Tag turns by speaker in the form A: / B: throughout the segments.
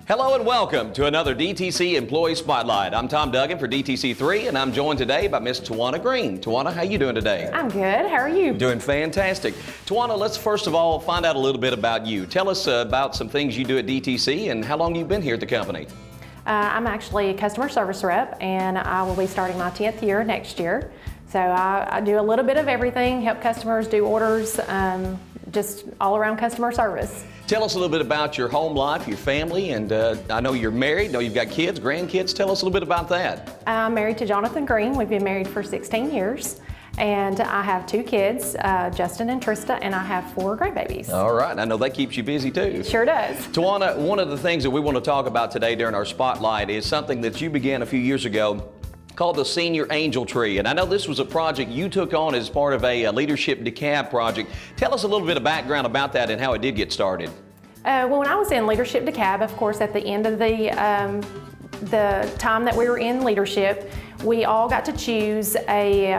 A: Hello and welcome to another DTC Employee Spotlight. I'm Tom Duggan for DTC3 and I'm joined today by Miss Twana Green. Twana, how you doing today?
B: I'm good. How are you?
A: Doing fantastic. Twana, let's first of all find out a little bit about you. Tell us about some things you do at DTC and how long you've been here at the company.
B: I'm actually a customer service rep and I will be starting my 10th year next year. So I do a little bit of everything, help customers do orders, just all around customer service.
A: Tell us a little bit about your home life, your family, and I know you're married, I know you've got kids, grandkids. Tell us a little bit about that.
B: I'm married to Jonathan Green. We've been married for 16 years. And I have 2 kids, Justin and Trista, and I have 4 grandbabies.
A: All right, I know that keeps you busy too.
B: Sure does.
A: Twana, one of the things that we want to talk about today during our spotlight is something that you began a few years ago called the Senior Angel Tree. And I know this was a project you took on as part of a Leadership DeKalb project. Tell us a little bit of background about that and how it did get started.
B: Well, when I was in Leadership DeKalb, of course, at the end of the time that we were in leadership, we all got to choose a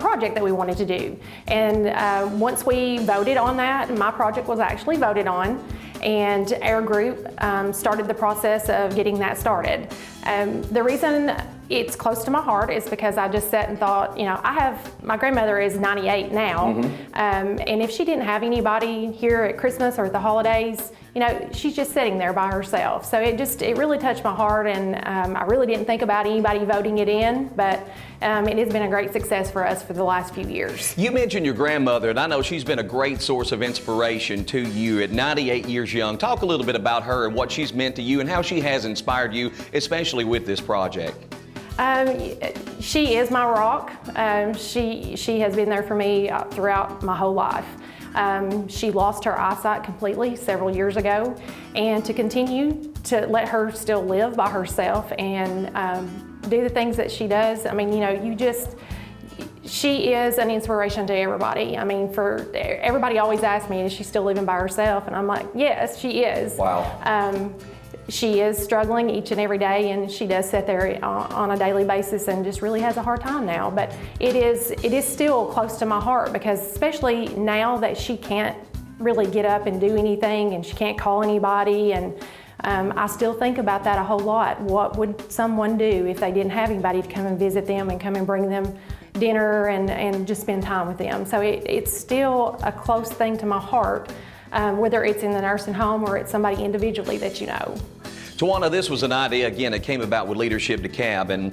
B: project that we wanted to do. And once we voted on that, my project was actually voted on, and our group started the process of getting that started. The reason it's close to my heart is because I just sat and thought, you know, my grandmother is 98 now, and if she didn't have anybody here at Christmas or at the holidays, you know, she's just sitting there by herself. So it really touched my heart, and I really didn't think about anybody voting it in, but it has been a great success for us for the last few years.
A: You mentioned your grandmother, and I know she's been a great source of inspiration to you at 98 years young. Talk a little bit about her and what she's meant to you and how she has inspired you, especially with this project.
B: She is my rock. She has been there for me throughout my whole life. She lost her eyesight completely several years ago, and to continue to let her still live by herself and do the things that she does, I mean, you know, she is an inspiration to everybody. I mean, everybody always asks me, is she still living by herself? And I'm like, yes, she is.
A: Wow.
B: She is struggling each and every day, and she does sit there on a daily basis and just really has a hard time now. But it is still close to my heart, because especially now that she can't really get up and do anything and she can't call anybody, and I still think about that a whole lot. What would someone do if they didn't have anybody to come and visit them and come and bring them dinner and just spend time with them? So it's still a close thing to my heart, whether it's in the nursing home or it's somebody individually that you know.
A: Twana, this was an idea, again, it came about with Leadership DeKalb, and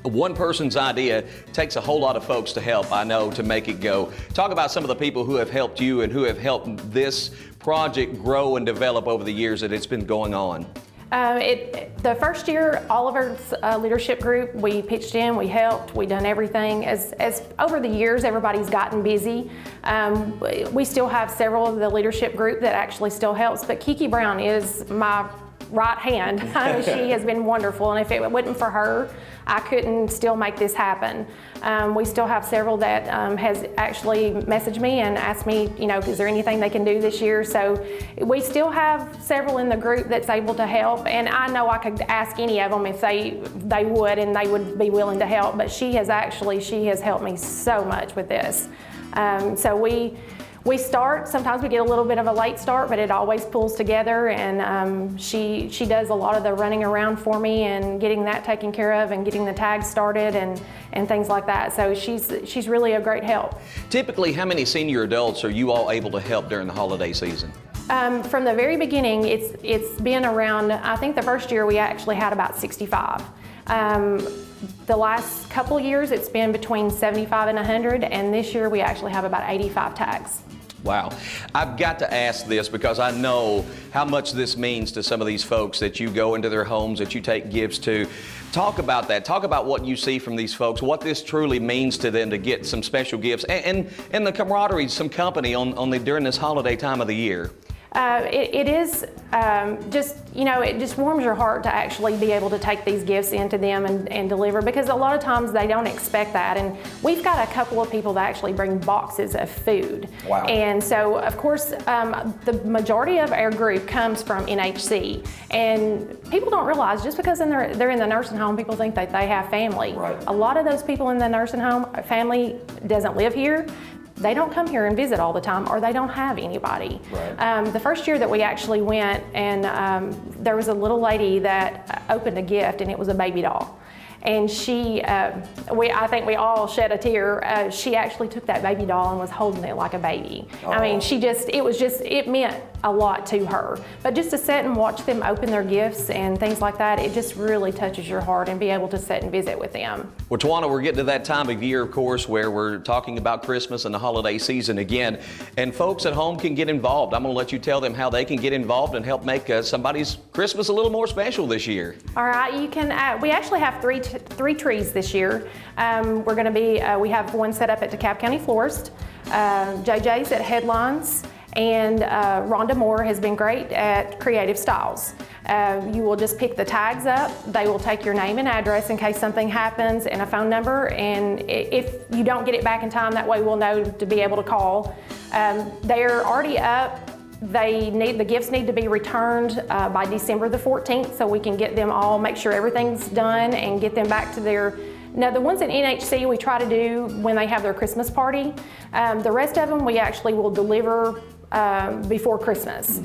A: one person's idea takes a whole lot of folks to help, I know, to make it go. Talk about some of the people who have helped you and who have helped this project grow and develop over the years that it's been going on.
B: The first year, all of our leadership group, we pitched in, we helped, we done everything. As over the years, everybody's gotten busy. We still have several of the leadership group that actually still helps, but Kiki Brown is my right hand. She has been wonderful, and if it wasn't for her, I couldn't still make this happen. We still have several that has actually messaged me and asked me, you know, is there anything they can do this year? So we still have several in the group that's able to help, and I know I could ask any of them if they would, and they would be willing to help, but she has helped me so much with this. So we start, sometimes we get a little bit of a late start, but it always pulls together, and she does a lot of the running around for me and getting that taken care of and getting the tags started and things like that. So she's really a great help.
A: Typically, how many senior adults are you all able to help during the holiday season?
B: From the very beginning, it's been around, I think the first year we actually had about 65. The last couple years, it's been between 75 and 100, and this year we actually have about 85 tags.
A: Wow. I've got to ask this because I know how much this means to some of these folks that you go into their homes, that you take gifts to. Talk about that. Talk about what you see from these folks, what this truly means to them to get some special gifts and the camaraderie, some company during this holiday time of the year.
B: It is just, you know, it just warms your heart to actually be able to take these gifts into them and deliver, because a lot of times they don't expect that. And we've got a couple of people that actually bring boxes of food.
A: Wow.
B: And so, of course, the majority of our group comes from NHC. And people don't realize just because they're in the nursing home, people think that they have family.
A: Right.
B: A lot of those people in the nursing home, family doesn't live here. they don't come here and visit all the time, or they don't have anybody.
A: Right.
B: The first year that we actually went, and there was a little lady that opened a gift, and it was a baby doll. And she, I think we all shed a tear. She actually took that baby doll and was holding it like a baby.
A: Oh.
B: I mean, it meant a lot to her. But just to sit and watch them open their gifts and things like that, it just really touches your heart, and be able to sit and visit with them.
A: Well, Twana, we're getting to that time of year, of course, where we're talking about Christmas and the holiday season again. And folks at home can get involved. I'm going to let you tell them how they can get involved and help make somebody's Christmas a little more special this year.
B: All right, you can. We actually have three trees this year. We're going to be. We have one set up at DeKalb County Florist, JJ's at Headlines, and Rhonda Moore has been great at Creative Styles. You will just pick the tags up. They will take your name and address in case something happens, and a phone number. And if you don't get it back in time, that way we'll know to be able to call. They're already up. The gifts need to be returned by December the 14th, so we can get them all, make sure everything's done, and get them back to their. Now, the ones at NHC we try to do when they have their Christmas party. The rest of them we actually will deliver before Christmas,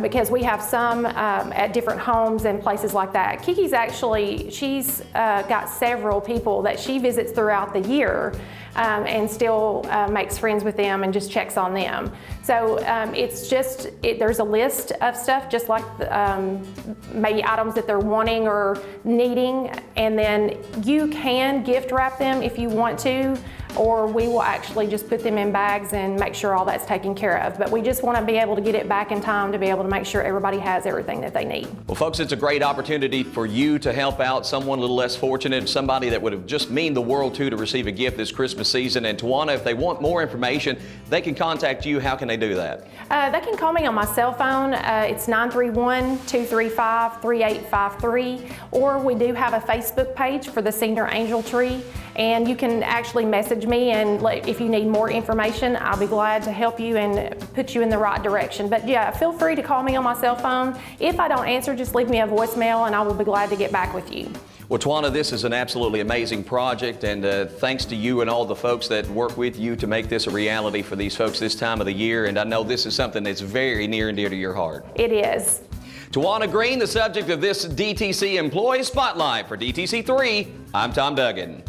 B: because we have some at different homes and places like that. Kiki's actually, she's got several people that she visits throughout the year, and still makes friends with them and just checks on them. So it's just, there's a list of stuff, just like maybe items that they're wanting or needing, and then you can gift wrap them if you want to, or we will actually just put them in bags and make sure all that's taken care of. But we just want to be able to get it back in time to be able to make sure everybody has everything that they need.
A: Well, folks, it's a great opportunity for you to help out someone a little less fortunate, somebody that would have just mean the world to receive a gift this Christmas season. And Twana, if they want more information, they can contact you. How can they do that?
B: They can call me on my cell phone. It's 931-235-3853. Or we do have a Facebook page for the Senior Angel Tree. And you can actually message me, and if you need more information, I'll be glad to help you and put you in the right direction. But yeah, feel free to call me on my cell phone. If I don't answer, just leave me a voicemail and I will be glad to get back with you.
A: Well, Twana, this is an absolutely amazing project, and thanks to you and all the folks that work with you to make this a reality for these folks this time of the year. And I know this is something that's very near and dear to your heart.
B: It is.
A: Twana Green, the subject of this DTC Employee Spotlight. For DTC3, I'm Tom Duggan.